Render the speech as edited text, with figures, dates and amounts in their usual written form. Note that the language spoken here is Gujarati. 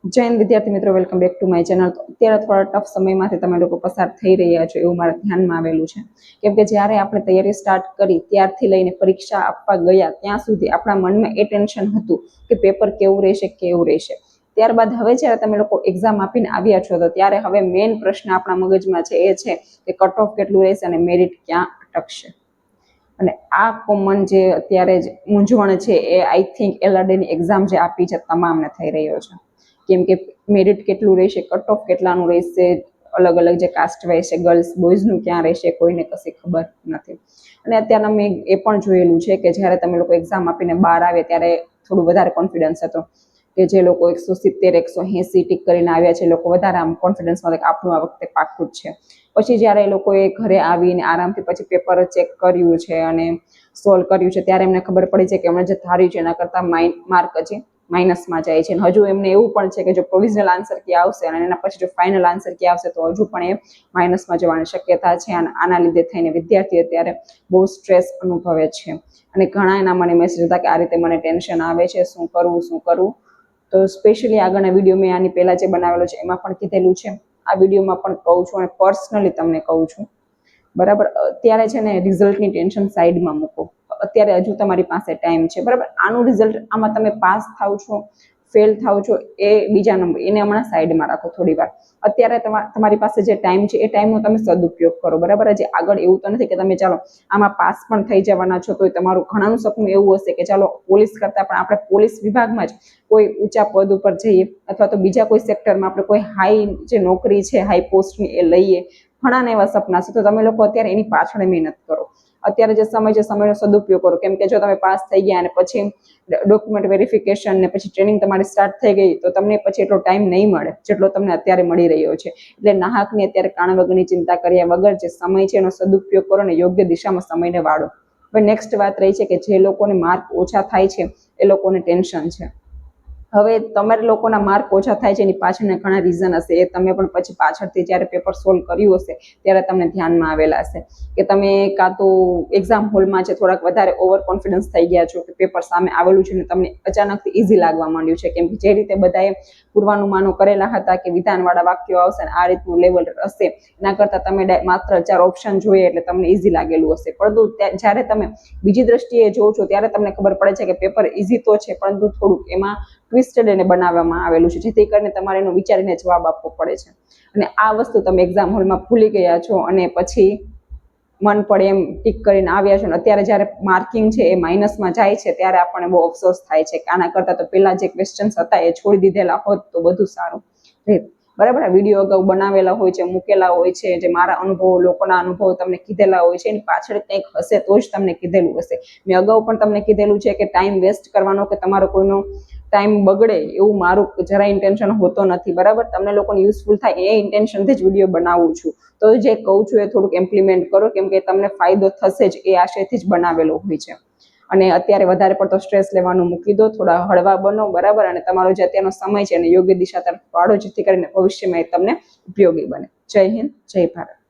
જય હિન્દ વિદ્યાર્થી મિત્રો, welcome back to my channel. તો અત્યારે થોડા ટફ સમયમાંથી તમે લોકો પસાર થઈ રહ્યા છો એવું મારા ધ્યાનમાં આવેલું છે. કેમ કે જ્યારે આપણે તૈયારી સ્ટાર્ટ કરી ત્યારથી લઈને પરીક્ષા આપવા ગયા ત્યાં સુધી આપણા મનમાં એ ટેન્શન હતું કે પેપર કેવું રહેશે. ત્યારબાદ હવે જ્યારે તમે લોકો એક્ઝામ આપીને આવ્યા છો તો ત્યારે હવે મેઇન પ્રશ્ન આપણા મગજમાં છે એ છે કે કટ ઓફ કેટલું રહેશે અને મેરિટ ક્યાં અટકશે. અને આ કોમન જે અત્યારે જ મૂંઝવણ છે એ આઈ થિંક એલઆરડીની એક્ઝામ જે આપી છે તમામને થઈ રહ્યો છે. કેમ કે મેરિટ કેટલું રહેશે, કટ ઓફ કેટલાનું રહેશે, અલગ અલગ જે કાસ્ટ વાઇઝ છે, ગર્લ્સ બોયઝનું ક્યાં રહેશે કોઈને કશી ખબર નથી. અને અત્યારના મેં એ પણ જોયેલું છે કે જ્યારે તમે લોકો એક્ઝામ આપીને બહાર આવે ત્યારે થોડું વધારે કોન્ફિડન્સ હતો કે જે લોકો 170 180 ટીક કરીને આવ્યા છે લોકો વધારે આમ કોન્ફિડન્સમાં કે આપણું આ વખતે પાક્કું જ છે. પછી જ્યારે એ લોકોએ ઘરે આવીને આરામથી પછી પેપર ચેક કર્યું છે અને સોલ્વ કર્યું છે ત્યારે એમને ખબર પડી છે કે એમણે જે ધાર્યું છે એના કરતાં માર્ક હજી માઇનસમાં જાય છે. હજુ એમને એવું પણ છે કે જો પ્રોવિઝનલ આન્સર કી આવશે અને એના પછી જો ફાઇનલ આન્સર કી આવશે તો હજુ પણ એ માઇનસમાં જવાની શક્યતા છે. અને આના લીધે થઈને વિદ્યાર્થી અત્યારે બહુ સ્ટ્રેસ અનુભવે છે. અને ઘણા એના મને મેસેજ હતા કે આ રીતે મને ટેન્શન આવે છે, શું કરવું. તો સ્પેશિયલી આગળના વિડીયો મેં આની પહેલા જે બનાવેલો છે એમાં પણ કીધેલું છે, આ વિડીયોમાં પણ કહું છું અને પર્સનલી તમને કહું છું. બરાબર, અત્યારે છે ને રિઝલ્ટની ટેન્શન સાઈડમાં મૂકો. અત્યારે હજુ તમારી પાસે ટાઈમ છે. બરાબર, આનું રિઝલ્ટ આમાં તમે પાસ થાવ છો ફેલ થાવ છો એ બીજા નંબર, એને હમણાં સાઈડમાં રાખો થોડી વાર. અત્યારે તમારી પાસે જે ટાઈમ છે એ ટાઈમનો તમે સદુપયોગ કરો. બરાબર, હજી આગળ એવું તો નથી કે તમે ચાલો આમાં પાસ પણ થઈ જવાના છો તો તમારું ઘણાનું સપનું એવું હશે કે ચાલો પોલીસ કરતાં પણ આપણે પોલીસ વિભાગમાં જ કોઈ ઊંચા પદ ઉપર જઈએ અથવા તો બીજા કોઈ સેક્ટરમાં આપણે કોઈ હાઈ જે નોકરી છે હાઈ પોસ્ટની એ લઈએ. ઘણાને એવા સપના છે તો તમે લોકો અત્યારે એની પાછળ મહેનત કરો. અત્યારે જે સમય છે સમયનો સદુપયોગ કરો. કેમ કે જો તમે પાસ થઈ ગયા અને પછી ડોક્યુમેન્ટ વેરિફિકેશન ને પછી ટ્રેનિંગ તમારી સ્ટાર્ટ થઈ ગઈ તો તમને પછી એટલો ટાઈમ નહીં મળે જેટલો તમને અત્યારે મળી રહ્યો છે. એટલે નાહકની અત્યારે કાણ વગરની ચિંતા કર્યા વગર જે સમય છે એનો સદુપયોગ કરો ને યોગ્ય દિશામાં સમયને વાળો. હવે નેક્સ્ટ વાત રહી છે કે જે લોકોને માર્ક ઓછા થાય છે એ લોકોને ટેન્શન છે. હવે તમારે લોકોના માર્ક ઓછા થાય છે એની પાછળના ઘણા રીઝન હશે. એ તમે પણ પછી પાછળથી જ્યારે પેપર સોલ્વ કર્યું હશે ત્યારે તમને ધ્યાનમાં આવેલા હશે કે તમે કાં તો એક્ઝામ હોલમાં છે થોડાક વધારે ઓવર કોન્ફિડન્સ થઈ ગયા છો કે પેપર સામે આવેલું છે ને તમને અચાનકથી ઇઝી લાગવા માંડ્યું છે. કેમ કે જે રીતે બધાએ પૂર્વાનુમાનો કરેલા હતા કે વિધાનવાળા વાક્યો આવશે ને આ રીતનું લેવલ હશે એના કરતાં તમે માત્ર 4 ઓપ્શન જોઈએ એટલે તમને ઇઝી લાગેલું હશે. પરંતુ જ્યારે તમે બીજી દ્રષ્ટિએ જોવો છો ત્યારે તમને ખબર પડે છે કે પેપર ઇઝી તો છે પરંતુ થોડુંક એમાં ટ્વિસ્ટેડ એને બનાવવામાં આવેલું છે જેથી કરીને તમારે એનો વિચારીને જવાબ આપવો પડે છે. અને આ વસ્તુ તમે એક્ઝામ હોલમાં ભૂલી ગયા છો અને પછી મન પડે એમ ટીક કરીને આવ્યા છો. ને અત્યારે જ્યારે માર્કિંગ છે એ માઇનસમાં જાય છે ત્યારે આપણને બહુ અફસોસ થાય છે કે આના કરતાં તો પહેલા જે ક્વેશ્ચન્સ હતા એ છોડી દીધેલા હોત તો બધું સારું રહેત. બરાબર, આ વિડીયો અગાઉ બનાવેલા હોય છે, મૂકેલા હોય છે, જે મારા અનુભવો લોકોના અનુભવો તમને કીધેલા હોય છે એની પાછળ કંઈક હશે તો જ તમને કીધેલું હશે. મેં અગાઉ પણ તમને કીધેલું છે કે ટાઈમ વેસ્ટ કરવાનો કે તમારો કોઈનો ટાઈમ બગડે એવું મારું જરા ઇન્ટેન્શન હોતો નથી. બરાબર, તમને લોકોને યુઝફુલ થાય એ ઇન્ટેન્શનથી જ વિડીયો બનાવું છું. તો જે કહું છું એ થોડુંક ઇમ્પ્લિમેન્ટ કરો કેમ કે તમને ફાયદો થશે જ એ આશયથી જ બનાવેલો હોય છે. અને અત્યારે વધારે પડતો સ્ટ્રેસ લેવાનું મૂકી દો, થોડા હળવા બનો. બરાબર, અને તમારો જે અત્યારનો સમય છે એને યોગ્ય દિશા તરફ વાળો જેથી કરીને ભવિષ્યમાં એ તમને ઉપયોગી બને. જય હિન્દ, જય ભારત.